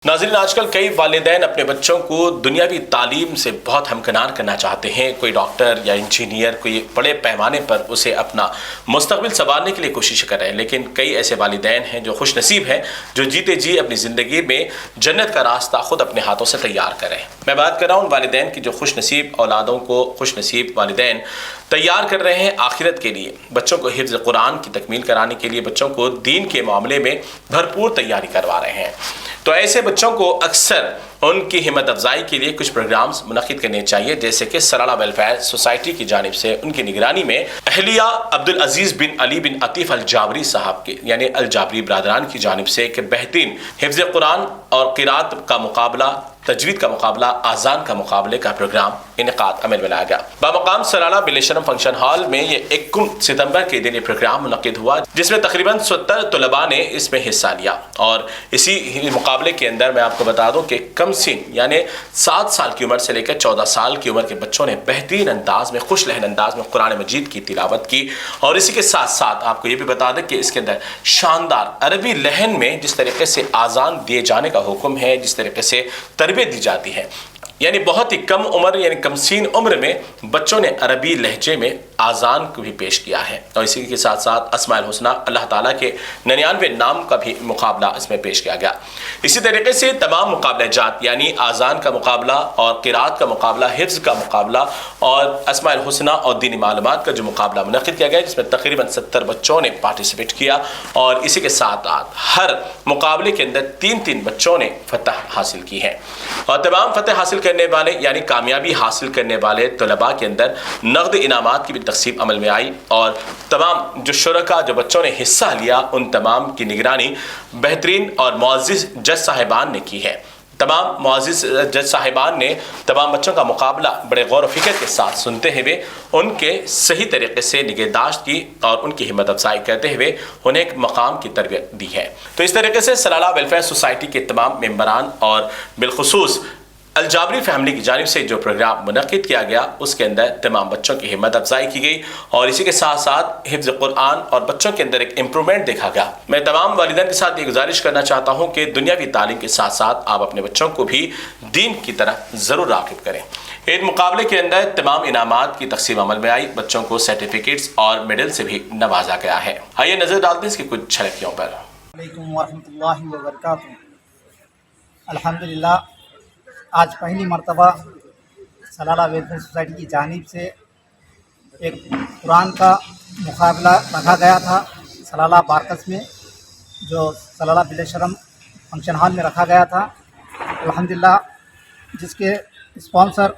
नाज़रीन, आजकल कई वालिदैन अपने बच्चों को दुनियावी तालीम से बहुत हमकिनार करना चाहते हैं। कोई डॉक्टर या इंजीनियर, कोई बड़े पैमाने पर उसे अपना मुस्तकबिल संवारने के लिए कोशिश कर रहे हैं, लेकिन कई ऐसे वालिदैन हैं जो खुश नसीब हैं, जो जीते जी अपनी ज़िंदगी में जन्नत का रास्ता खुद अपने हाथों से तैयार करें। मैं बात कर रहा हूँ उन वालिदैन की जो खुश नसीब औलादों को, खुश नसीब वालिदैन तैयार कर रहे हैं आखिरत के लिए, बच्चों को हिफ्ज़ कुरान की तकमील कराने के लिए, बच्चों को दीन के मामले में भरपूर तैयारी करवा रहे हैं। तो ऐसे बच्चों को अक्सर उनकी हिम्मत अफजाई के लिए कुछ प्रोग्राम्स मुनक्किद करने चाहिए, जैसे कि सलाला वेलफेयर सोसाइटी की जानिब से उनकी निगरानी में अहलिया अब्दुल अजीज़ बिन अली बिन अतीफ़ अल जाबरी साहब के यानी अल जाबरी बरादरान की जानिब से एक बेहतरीन हिफ्ज़ कुरान और क़िराअत का मुकाबला, तजवीद का मुकाबला, आज़ान का मुकाबले का प्रोग्राम इनेकाद अमल में लाया गया। बामकाम सलाला बिलशरम फंक्शन हॉल में ये 21 सितंबर के दिन ये प्रोग्राम मुनक्किद हुआ, जिसमें तकरीबन 70 तलबा ने इसमें हिस्सा लिया। और इसी मुकाबले के अंदर मैं आपको बता दूं कि कमसिन यानी 7 साल की उम्र से लेकर 14 साल की उम्र के बच्चों ने बेहतरीन अंदाज में, खुश लहन अंदाज में कुरान मजीद की तिलावत की। और इसी के साथ साथ आपको ये भी बता दें कि इसके अंदर शानदार अरबी लहन में जिस तरीके से आज़ान दिए जाने का हुक्म है, जिस तरीके से तरबियत दी जाती है, यानी बहुत ही कम उम्र यानी कमसीन उम्र में बच्चों ने अरबी लहजे में आज़ान को भी पेश किया है। और इसी के साथ साथ अस्माउल हुस्ना अल्लाह ताला के 99 नाम का भी मुकाबला इसमें पेश किया गया। इसी तरीके से तमाम मुकाबले जात यानी आज़ान का मुकाबला और क़िराअत का मुकाबला, हिफ्ज़ का मुकाबला और अस्माउल हुस्ना और दीनी मालूमात का जो मुकाबला मुनक्किद किया गया, जिसमें तकरीबन 70 बच्चों ने पार्टिसिपेट किया। और इसी के साथ साथ हर मुकाबले के अंदर 3-3 बच्चों ने फतह हासिल की है। और तमाम फतह हासिल करने वाले यानी कामयाबी हासिल करने वाले तलबा के अंदर नगद इनामात की भी तकसीम अमल में आई। और तमाम जो शुरका, जो बच्चों ने हिस्सा लिया, उन तमाम की निगरानी बेहतरीन और मुअज़्ज़िज़ जज साहिबान ने की है। तमाम मुअज़्ज़िज़ जज साहिबान ने तमाम बच्चों का मुकाबला बड़े गौर व फिक्र के साथ सुनते हुए उनके सही तरीके से निगहदाश्त की और उनकी हिम्मत अफजाई करते हुए उन्हें एक मकाम की तरबियत दी है। तो इस तरीके से सलाला वेलफेयर सोसाइटी के तमाम मेम्बरान और बिलखुसूस अल जाबरी फैमिली की जानिब से जो प्रोग्राम मुनक्किद किया गया, उसके अंदर तमाम बच्चों की हिम्मत अफजाई की गई और इसी के साथ साथ हिफ्ज़ कुरान और बच्चों के अंदर एक इम्प्रूवमेंट देखा गया। मैं तमाम वालिदैन के साथ ये गुजारिश करना चाहता हूँ कि दुनियावी तालीम के साथ साथ आप अपने बच्चों को भी दीन की तरह ज़रूर राग़िब करें। इन मुकाबले के अंदर तमाम इनामात की तकसीम अमल में आई, बच्चों को सर्टिफिकेट्स और मेडल से भी नवाजा गया है। आइए नज़र डालते हैं इसकी कुछ झलकियों पर। वरहमतुल्लाहि वबरकातुहू। अल्हम्दुलिल्लाह, आज पहली मरतबा सलाला वेलफेयर सोसाइटी की जानिब से एक कुरान का मुकाबला रखा गया था सलाला बारकस में, जो सलाला बिलशरम फंक्शन हॉल में रखा गया था। अल्हम्दुलिल्लाह, जिसके स्पॉन्सर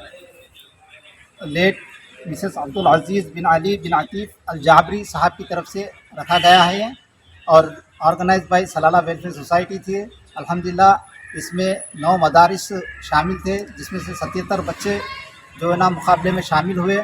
लेट मिसेस अब्दुल अजीज़ बिन अली बिन अतीफ़ अल जाबरी साहब की तरफ से रखा गया है और ऑर्गेनाइज बाय सलाला वेलफेयर सोसाइटी थी। अल्हम्दुलिल्लाह, इसमें 9 मदारिस शामिल थे, जिसमें से 77 बच्चे जो है ना मुकाबले में शामिल हुए।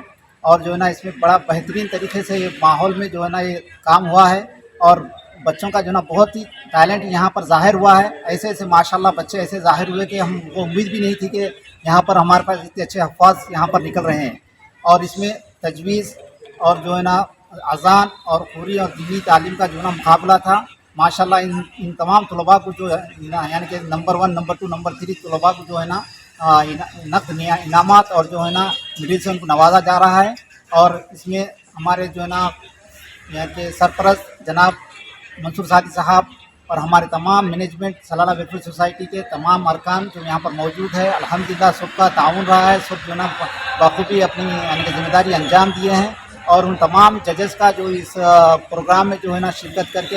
और जो है ना इसमें बड़ा बेहतरीन तरीके से ये माहौल में जो है ना ये काम हुआ है और बच्चों का जो है ना बहुत ही टैलेंट यहाँ पर ज़ाहिर हुआ है। ऐसे ऐसे माशाल्लाह बच्चे ऐसे ज़ाहिर हुए कि हम वो उम्मीद भी नहीं थी कि यहाँ पर हमारे पास इतने अच्छे हफ़ाज़ यहाँ पर निकल रहे हैं। और इसमें तजवीज़ और जो है ना अज़ान और क़ुरी और दीनी तालीम का जो है ना मुकाबला था। माशाल्लाह इन तमाम तलबा को जो है यानी कि नंबर 1, नंबर 2, नंबर 3 तलबा को जो है ना नक़द इनामात और जो है ना मेडल से उनको नवाजा जा रहा है। और इसमें हमारे जो है ना यहाँ के सरपरस्त जनाब मंसूर सादी साहब और हमारे तमाम मैनेजमेंट सलाला वेलफेयर सोसाइटी के तमाम अरकान जो यहाँ पर मौजूद है, अल्हम्दुलिल्लाह सबका ताउन रहा है। सब जो है ना बखूबी अपनी यानी कि ज़िम्मेदारी अंजाम दिए हैं। और उन तमाम जजेस का जो इस प्रोग्राम में जो है ना शिरकत करके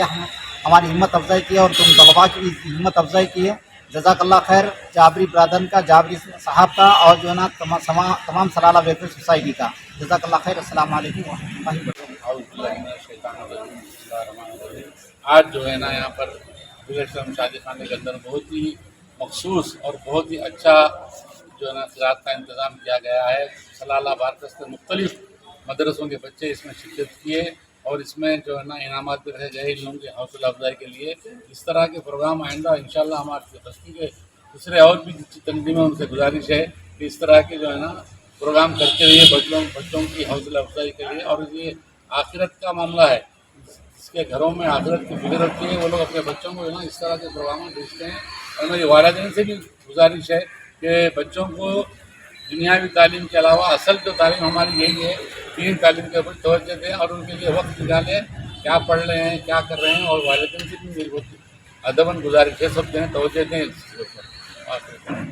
हमारी हिम्मत अफजाई की है और तुम तलबा की हिम्मत अफजाई की है। जज़ाकल्लाह खैर जाबरी ब्रादरन का, जाबरी साहब का और जो है ना तमाम सलाला वेलफेयर सोसाइटी का। जज़ाकल्लाह खैर। अस्सलाम वालेकुम वरहमतुल्लाहि वबरकातुहू। आज जो है ना यहाँ पर बिलशरम शादी खाने के अंदर बहुत ही मखसूस और बहुत ही अच्छा जो है ना क़िराअत का इंतज़ाम किया गया है। सलाला बारकस के मुख्तलिफ़ मदरसों के बच्चे इसमें शिरकत किए और इसमें जो है ना इनामात भी रखे गए इन लोगों की हौसला अफजाई के लिए। इस तरह के प्रोग्राम आइंदा इंशाअल्लाह हमारे बस्ती के दूसरे और भी तंजीमें उनसे गुजारिश है कि इस तरह के जो है ना प्रोग्राम करते हुए बच्चों की हौसला अफजाई के लिए। और ये आखिरत का मामला है, جس کے گھروں میں آخرت کی فکر رکھتی ہے، وہ لوگ اپنے بچوں کو اس طرح کے پروگرام میں بھیجتے ہیں. اور میری والدین سے بھی گزارش ہے کہ بچوں کو دنیاوی تعلیم کے علاوہ اصل جو تعلیم ہماری یہی ہے، دین تعلیم کے اوپر توجہ دیں اور ان کے لیے وقت نکالیں، کیا پڑھ رہے ہیں، کیا کر رہے ہیں. اور والدین سے بھی میری بہت ادباً گزارش ہے، سب دیں، توجہ دیں اس کے اوپر.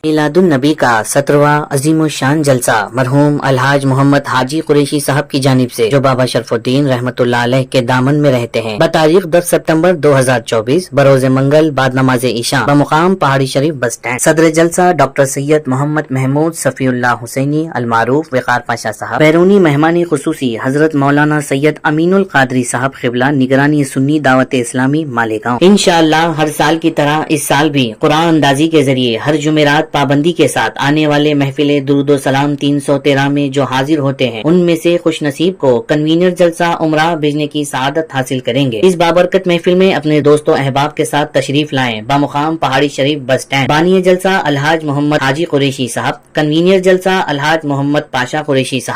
میلاد النبی کا 17واں عظیم الشان جلسہ مرحوم الحاج محمد حاجی قریشی صاحب کی جانب سے، جو بابا شرف الدین رحمۃ اللہ علیہ کے دامن میں رہتے ہیں، بتاریخ 10 ستمبر 2024 بروز منگل بعد نماز عشاء بمقام پہاڑی شریف بس اسٹینڈ. صدر جلسہ ڈاکٹر سید محمد محمود صفی اللہ حسینی المعروف وقار پاشا صاحب. بیرونی مہمان خصوصی حضرت مولانا سید امین القادری صاحب قبلہ نگرانی سنی دعوت اسلامی مالیگاؤں. انشاءاللہ ہر سال کی طرح اس سال بھی قرآن اندازی کے ذریعے ہر جمعرات پابندی کے ساتھ آنے والے محفل درود و سلام 313 میں جو حاضر ہوتے ہیں، ان میں سے خوش نصیب کو کنوینر جلسہ عمرہ بھیجنے کی سعادت حاصل کریں گے. اس بابرکت محفل میں اپنے دوست و احباب کے ساتھ تشریف لائیں. بمقام پہاڑی شریف بس اسٹینڈ. بانی جلسہ الحاج محمد حاجی قریشی صاحب. کنوینر جلسہ الحاج محمد پاشا قریشی صاحب.